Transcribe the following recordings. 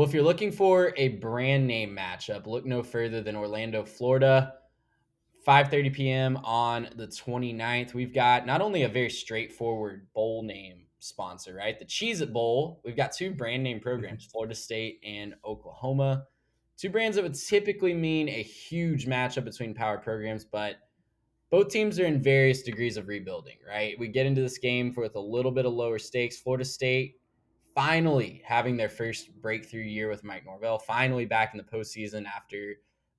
if you're looking for a brand name matchup, look no further than Orlando, Florida. 5:30 p.m. on the 29th. We've got not only a very straightforward bowl name sponsor, right? The Cheez-It Bowl. We've got two brand name programs, Florida State and Oklahoma. Two brands that would typically mean a huge matchup between power programs, but both teams are in various degrees of rebuilding, right? We get into this game with a little bit of lower stakes. Florida State finally having their first breakthrough year with Mike Norvell, finally back in the postseason after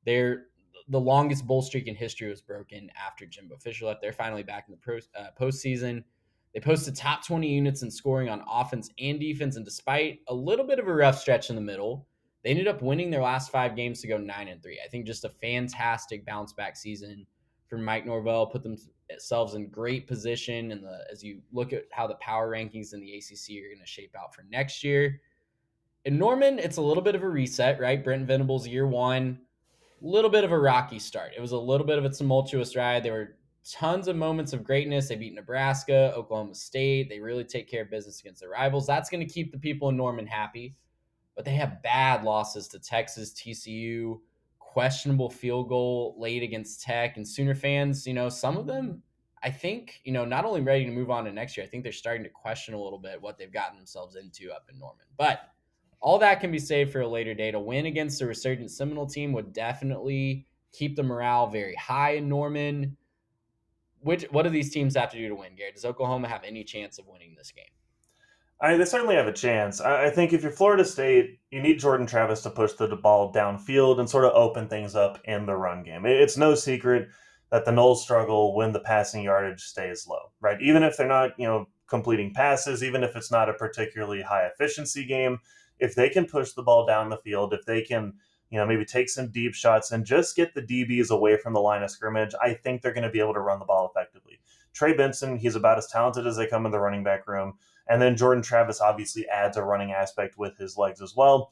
their the longest bowl streak in history was broken after Jimbo Fisher left. They're finally back in the postseason. They posted top 20 units in scoring on offense and defense, and despite a little bit of a rough stretch in the middle, they ended up winning their last 5 games to go 9-3. I think just a fantastic bounce back season for Mike Norvell, put themselves in great position as you look at how the power rankings in the ACC are going to shape out for next year. In Norman, it's a little bit of a reset, right? Brent Venables year one, little bit of a rocky start. It was a little bit of a tumultuous ride. There were tons of moments of greatness. They beat Nebraska, Oklahoma State. They really take care of business against their rivals. That's going to keep the people in Norman happy. But they have bad losses to Texas, TCU, questionable field goal late against Tech, and Sooner fans, some of them, I think, not only ready to move on to next year, I think they're starting to question a little bit what they've gotten themselves into up in Norman. But all that can be saved for a later date. A win against a resurgent Seminole team would definitely keep the morale very high in Norman. What do these teams have to do to win, Garrett? Does Oklahoma have any chance of winning this game? They certainly have a chance. I think if you're Florida State, you need Jordan Travis to push the ball downfield and sort of open things up in the run game. It's no secret that the Noles struggle when the passing yardage stays low, right? Even if they're not, completing passes, even if it's not a particularly high efficiency game, if they can push the ball down the field, if they can, maybe take some deep shots and just get the DBs away from the line of scrimmage, I think they're going to be able to run the ball effectively. Trey Benson, he's about as talented as they come in the running back room. And then Jordan Travis obviously adds a running aspect with his legs as well.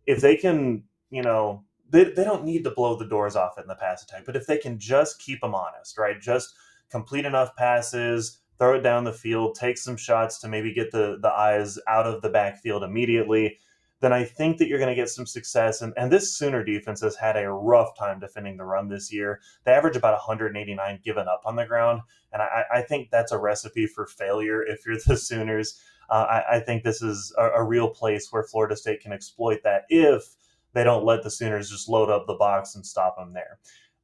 If they can, they don't need to blow the doors off it in the pass attack, but if they can just keep them honest, right? Just complete enough passes, throw it down the field, take some shots to maybe get the eyes out of the backfield immediately, then I think that you're going to get some success. And this Sooner defense has had a rough time defending the run this year. They average about 189 given up on the ground. And I think that's a recipe for failure if you're the Sooners. I think this is a real place where Florida State can exploit that if they don't let the Sooners just load up the box and stop them there.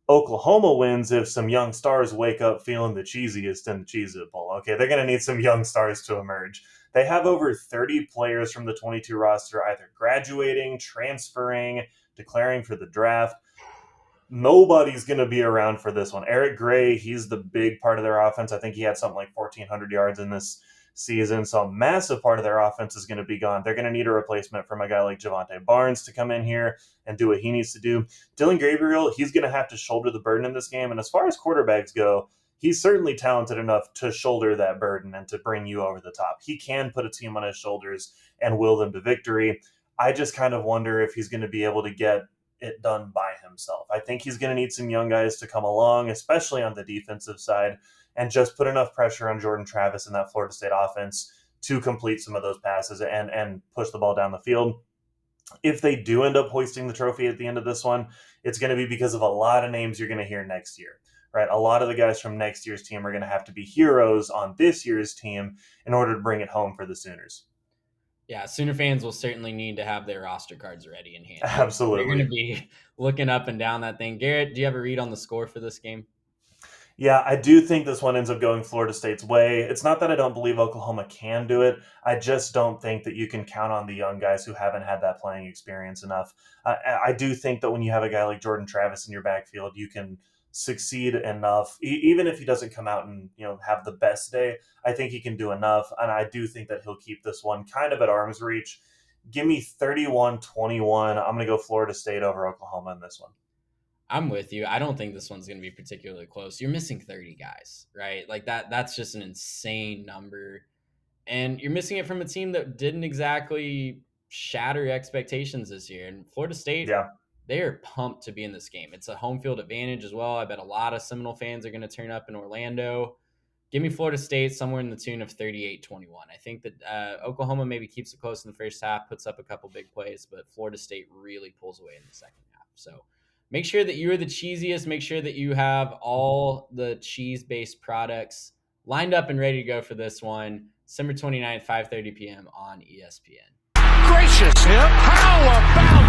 Oklahoma wins if some young stars wake up feeling the cheesiest in the Cheez-It Bowl. Okay, they're going to need some young stars to emerge. They have over 30 players from the 22 roster either graduating, transferring, declaring for the draft. Nobody's going to be around for this one. Eric Gray, he's the big part of their offense. I think he had something like 1,400 yards in this season. So a massive part of their offense is going to be gone. They're going to need a replacement from a guy like Javante Barnes to come in here and do what he needs to do. Dylan Gabriel, he's going to have to shoulder the burden in this game. And as far as quarterbacks go, he's certainly talented enough to shoulder that burden and to bring you over the top. He can put a team on his shoulders and will them to victory. I just kind of wonder if he's going to be able to get it done by himself. I think he's going to need some young guys to come along, especially on the defensive side, and just put enough pressure on Jordan Travis and that Florida State offense to complete some of those passes and push the ball down the field. If they do end up hoisting the trophy at the end of this one, it's going to be because of a lot of names you're going to hear next year, right? A lot of the guys from next year's team are going to have to be heroes on this year's team in order to bring it home for the Sooners. Yeah, Sooner fans will certainly need to have their roster cards ready in hand. They're going to Absolutely. be looking up and down that thing. Garrett, do you have a read on the score for this game? Yeah, I do think this one ends up going Florida State's way. It's not that I don't believe Oklahoma can do it. I just don't think that you can count on the young guys who haven't had that playing experience enough. I do think that when you have a guy like Jordan Travis in your backfield, you can succeed enough. Even if he doesn't come out and have the best day, I think he can do enough. And I do think that he'll keep this one kind of at arm's reach. Give me 31-21. I'm going to go Florida State over Oklahoma in this one. I'm with you. I don't think this one's going to be particularly close. You're missing 30 guys, right? Like that's just an insane number. And you're missing it from a team that didn't exactly shatter expectations this year. And Florida State, Yeah. they are pumped to be in this game. It's a home field advantage as well. I bet a lot of Seminole fans are going to turn up in Orlando. Give me Florida State somewhere in the tune of 38-21. I think that Oklahoma maybe keeps it close in the first half, puts up a couple big plays, but Florida State really pulls away in the second half. So make sure that you're the cheesiest. Make sure that you have all the cheese-based products lined up and ready to go for this one. December 29th, 5:30 p.m. on ESPN. Gracious him. How about